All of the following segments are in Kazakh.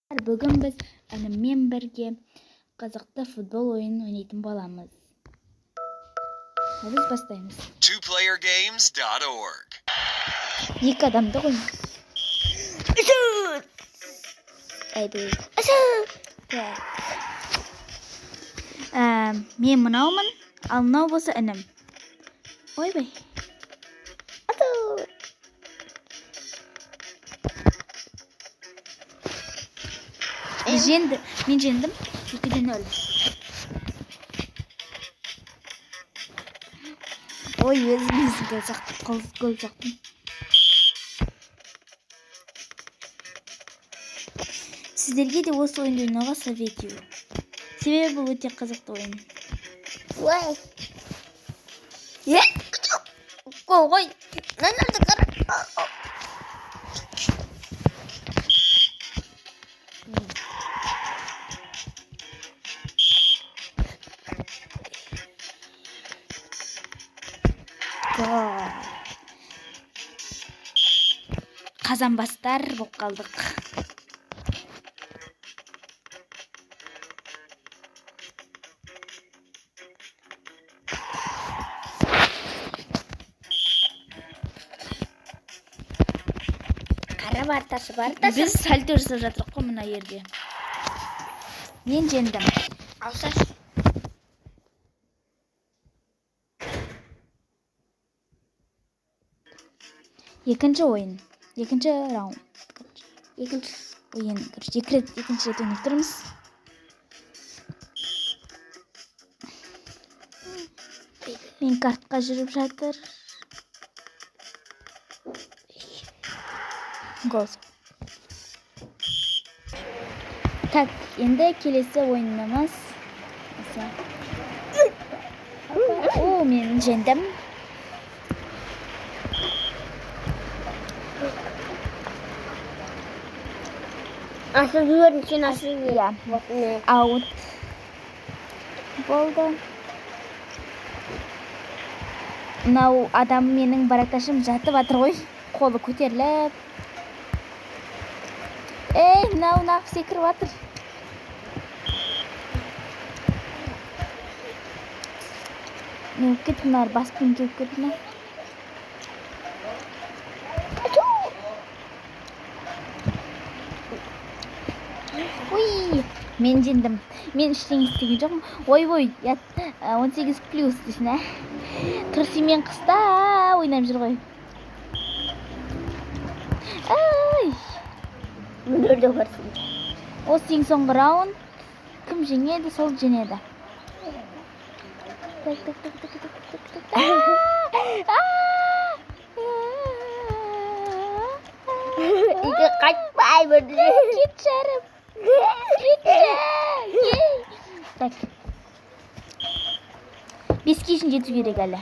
Бүгін біз ініммен бірге қызықты футбол ойынын ойнайтын боламыз. Біз бастаймыз. twoplayergames.org. Екі адамды ойнаймыз. Мен мынаумын, ал мынау болса інім. Ойбай. Мен жеңдім. 2-0. Ой, өзіміз гол соқтым. Сіздерге де осы ойынды ойнауға совет етемін. Себебі бұл өте қызықты ойын. Ой. Ой. Қазанбастар болып қалдық. Қара бартасы. Біз сальто жасап жатырмыз қой мына жерде. Мен жеңдім. Алсаш. Екінші ойын. Екінші раунд. Екінші Ойын. Екінші рет ойнап тұрмыз. Мен картқа жүріп жатыр. Гол. Так, енді келесі ойынымыз. О, мен жеңдім. Asıl görün için asıl Ya. Аут болды. Мынау адам менің баракташым жатып жатыр ғой. Қолы көтеріліп. Мынау секіріп жатыр. Мен кеттім, мыналар баспен келіп кетті. Ой, мен жеңдім. Мен ештеңе істеген жоқпын. Ой, 18 плюс дейсің, ә? Тұрсымен қыста ойнап жүр ғой. Ай! Müdürde varsın. Осы ең соңғы раунд. Кім жеңеді, сол жеңеді. İki kaçmay müdürü. Кет жарып. Так. 5-ке дейін жету керек әлі.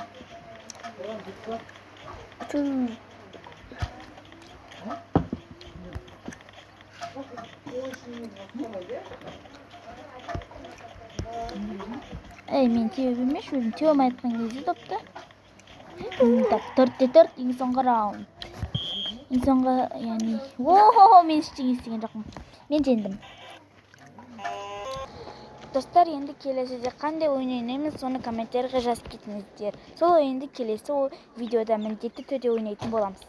Мен теуіп емес, өзім теуім айтқан кезде допты. Так, 4-4, ең соңғы раунд. Ең соңғы, яғни... Мен ештеңе істеген жоқпын. Мен жеңдім. Достар, енді келесіде қандай ойын ойнаймыз, соны комментарийға жазып кетіңіздер. Сол ойынды келесі видеода міндетті түрде ойнайтын боламыз.